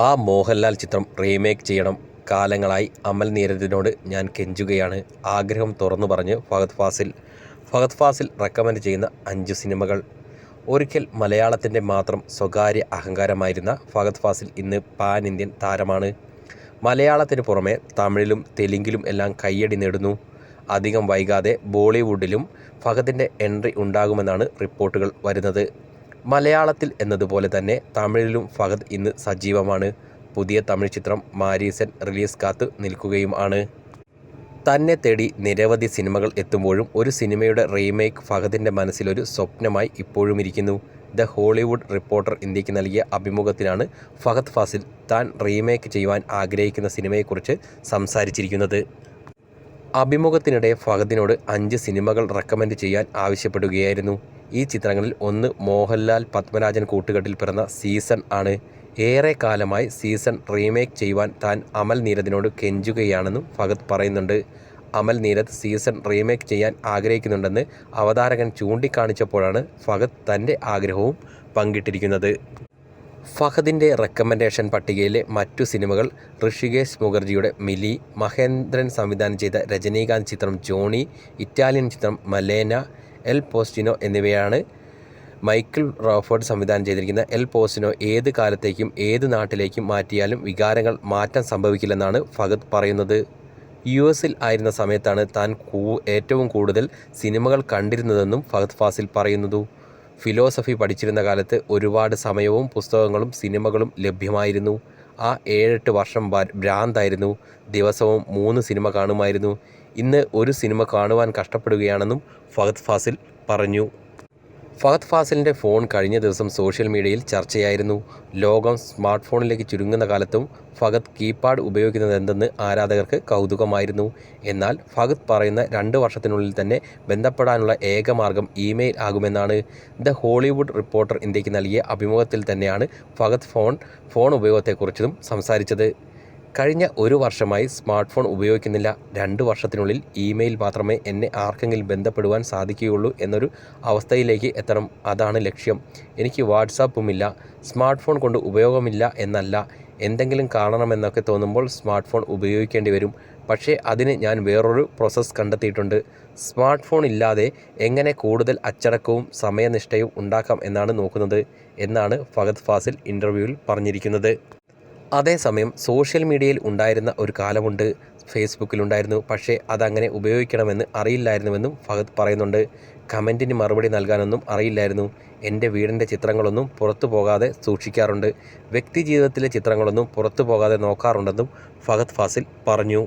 ആ മോഹൻലാൽ ചിത്രം റീമേക്ക് ചെയ്യണം. കാലങ്ങളായി അമൽ നീരദിനോട് ഞാൻ കെഞ്ചുകയാണ്. ആഗ്രഹം തുറന്നു പറഞ്ഞ് ഫഹദ് ഫാസിൽ. ഫഹദ് ഫാസിൽ റെക്കമെൻഡ് ചെയ്യുന്ന 5 സിനിമകൾ. ഒരിക്കൽ മലയാളത്തിൻ്റെ മാത്രം സ്വകാര്യ അഹങ്കാരമായിരുന്ന ഫഹദ് ഫാസിൽ ഇന്ന് പാൻ ഇന്ത്യൻ താരമാണ്. മലയാളത്തിന് പുറമെ തമിഴിലും തെലുങ്കിലും എല്ലാം കയ്യടി നേടുന്നു. അധികം വൈകാതെ ബോളിവുഡിലും ഫഹദിൻ്റെ എൻട്രി ഉണ്ടാകുമെന്നാണ് റിപ്പോർട്ടുകൾ വരുന്നത്. മലയാളത്തിൽ എന്നതുപോലെ തന്നെ തമിഴിലും ഫഹദ് ഇന്ന് സജീവമാണ്. പുതിയ തമിഴ് ചിത്രം മാരീസൻ റിലീസ് കാത്ത് നിൽക്കുകയും ആണ്. തന്നെ തേടി നിരവധി സിനിമകൾ എത്തുമ്പോഴും ഒരു സിനിമയുടെ റീമേക്ക് ഫഹദിൻ്റെ മനസ്സിലൊരു സ്വപ്നമായി ഇപ്പോഴും ഇരിക്കുന്നു. ദ ഹോളിവുഡ് റിപ്പോർട്ടർ ഇന്ത്യക്ക് നൽകിയ അഭിമുഖത്തിലാണ് ഫഹദ് ഫാസിൽ താൻ റീമേക്ക് ചെയ്യുവാൻ ആഗ്രഹിക്കുന്ന സിനിമയെക്കുറിച്ച് സംസാരിച്ചിരിക്കുന്നത്. അഭിമുഖത്തിനിടെ ഫഹദിനോട് 5 സിനിമകൾ റെക്കമെൻഡ് ചെയ്യാൻ ആവശ്യപ്പെടുകയായിരുന്നു. ഈ ചിത്രങ്ങളിൽ ഒന്ന് മോഹൻലാൽ പത്മരാജൻ കൂട്ടുകെട്ടിൽ പിറന്ന സീസൺ ആണ്. ഏറെ കാലമായി സീസൺ റീമേക്ക് ചെയ്യുവാൻ താൻ അമൽ നീരദിനോട് കെഞ്ചുകയാണെന്നും ഫഹദ് പറയുന്നുണ്ട്. അമൽ നീരദ് സീസൺ റീമേക്ക് ചെയ്യാൻ ആഗ്രഹിക്കുന്നുണ്ടെന്ന് അവതാരകൻ ചൂണ്ടിക്കാണിച്ചപ്പോഴാണ് ഫഹദ് തൻ്റെ ആഗ്രഹവും പങ്കിട്ടിരിക്കുന്നത്. ഫഹദിൻ്റെ റെക്കമെൻഡേഷൻ പട്ടികയിലെ മറ്റു സിനിമകൾ ഋഷികേശ് മുഖർജിയുടെ മിലി, മഹേന്ദ്രൻ സംവിധാനം ചെയ്ത രജനീകാന്ത് ചിത്രം ജോണി, ഇറ്റാലിയൻ ചിത്രം മലേന, എൽ പോസ്റ്റിനോ എന്നിവയാണ്. മൈക്കിൾ റോഫോർഡ് സംവിധാനം ചെയ്തിരിക്കുന്ന എൽ പോസ്റ്റിനോ ഏത് കാലത്തേക്കും ഏത് നാട്ടിലേക്കും മാറ്റിയാലും വികാരങ്ങൾ മാറ്റം സംഭവിക്കില്ലെന്നാണ് ഫഹദ് പറയുന്നത്. US-ൽ ആയിരുന്ന സമയത്താണ് താൻ ഏറ്റവും കൂടുതൽ സിനിമകൾ കണ്ടിരുന്നതെന്നും ഫഹദ് ഫാസിൽ പറയുന്നു. ഫിലോസഫി പഠിച്ചിരുന്ന കാലത്ത് ഒരുപാട് സമയവും പുസ്തകങ്ങളും സിനിമകളും ലഭ്യമായിരുന്നു. ആ 7-8 വർഷം ഭ്രാന്തായിരുന്നു. ദിവസവും 3 സിനിമ കാണുമായിരുന്നു. ഇന്ന് ഒരു സിനിമ കാണുവാൻ കഷ്ടപ്പെടുകയാണെന്നും ഫഹദ് ഫാസിൽ പറഞ്ഞു. ഫഹദ് ഫാസിലിൻ്റെ ഫോൺ കഴിഞ്ഞ ദിവസം സോഷ്യൽ മീഡിയയിൽ ചർച്ചയായിരുന്നു. ലോകം സ്മാർട്ട് ഫോണിലേക്ക് ചുരുങ്ങുന്ന കാലത്തും ഫഹദ് കീപാഡ് ഉപയോഗിക്കുന്നതെന്തെന്ന് ആരാധകർക്ക് കൗതുകമായിരുന്നു. എന്നാൽ ഫഹദ് പറയുന്ന 2 വർഷത്തിനുള്ളിൽ തന്നെ ബന്ധപ്പെടാനുള്ള ഏക മാർഗം ഇമെയിൽ ആകുമെന്നാണ്. ദ ഹോളിവുഡ് റിപ്പോർട്ടർ ഇന്ത്യക്ക് നൽകിയ അഭിമുഖത്തിൽ തന്നെയാണ് ഫഹദ് ഫോൺ ഉപയോഗത്തെക്കുറിച്ചും സംസാരിച്ചത്. കഴിഞ്ഞ 1 വർഷമായി സ്മാർട്ട് ഫോൺ ഉപയോഗിക്കുന്നില്ല. 2 വർഷത്തിനുള്ളിൽ ഇമെയിൽ മാത്രമേ എന്നെ ആർക്കെങ്കിലും ബന്ധപ്പെടുവാൻ സാധിക്കുകയുള്ളൂ എന്നൊരു അവസ്ഥയിലേക്ക് എത്തണം. അതാണ് ലക്ഷ്യം. എനിക്ക് വാട്സാപ്പുമില്ല. സ്മാർട്ട് ഫോൺ കൊണ്ട് ഉപയോഗമില്ല എന്നല്ല, എന്തെങ്കിലും കാണണമെന്നൊക്കെ തോന്നുമ്പോൾ സ്മാർട്ട് ഫോൺ ഉപയോഗിക്കേണ്ടി വരും. പക്ഷേ അതിന് ഞാൻ വേറൊരു പ്രോസസ്സ് കണ്ടെത്തിയിട്ടുണ്ട്. സ്മാർട്ട് ഫോൺ ഇല്ലാതെ എങ്ങനെ കൂടുതൽ അച്ചടക്കവും സമയനിഷ്ഠയും ഉണ്ടാക്കാം എന്നാണ് നോക്കുന്നത് എന്നാണ് ഫഹദ് ഫാസിൽ ഇൻ്റർവ്യൂവിൽ പറഞ്ഞിരിക്കുന്നത്. അതേസമയം സോഷ്യൽ മീഡിയയിൽ ഉണ്ടായിരുന്ന ഒരു കാലമുണ്ട്. ഫേസ്ബുക്കിലുണ്ടായിരുന്നു. പക്ഷേ അതങ്ങനെ ഉപയോഗിക്കണമെന്ന് അറിയില്ലായിരുന്നുവെന്നും ഫഹദ് പറയുന്നുണ്ട്. കമൻറ്റിന് മറുപടി നൽകാനൊന്നും അറിയില്ലായിരുന്നു. എൻ്റെ വീടിൻ്റെ ചിത്രങ്ങളൊന്നും പുറത്തു പോകാതെ സൂക്ഷിക്കാറുണ്ട്. വ്യക്തിജീവിതത്തിലെ ചിത്രങ്ങളൊന്നും പുറത്തു പോകാതെ നോക്കാറുണ്ടെന്നും ഫഹദ് ഫാസിൽ പറഞ്ഞു.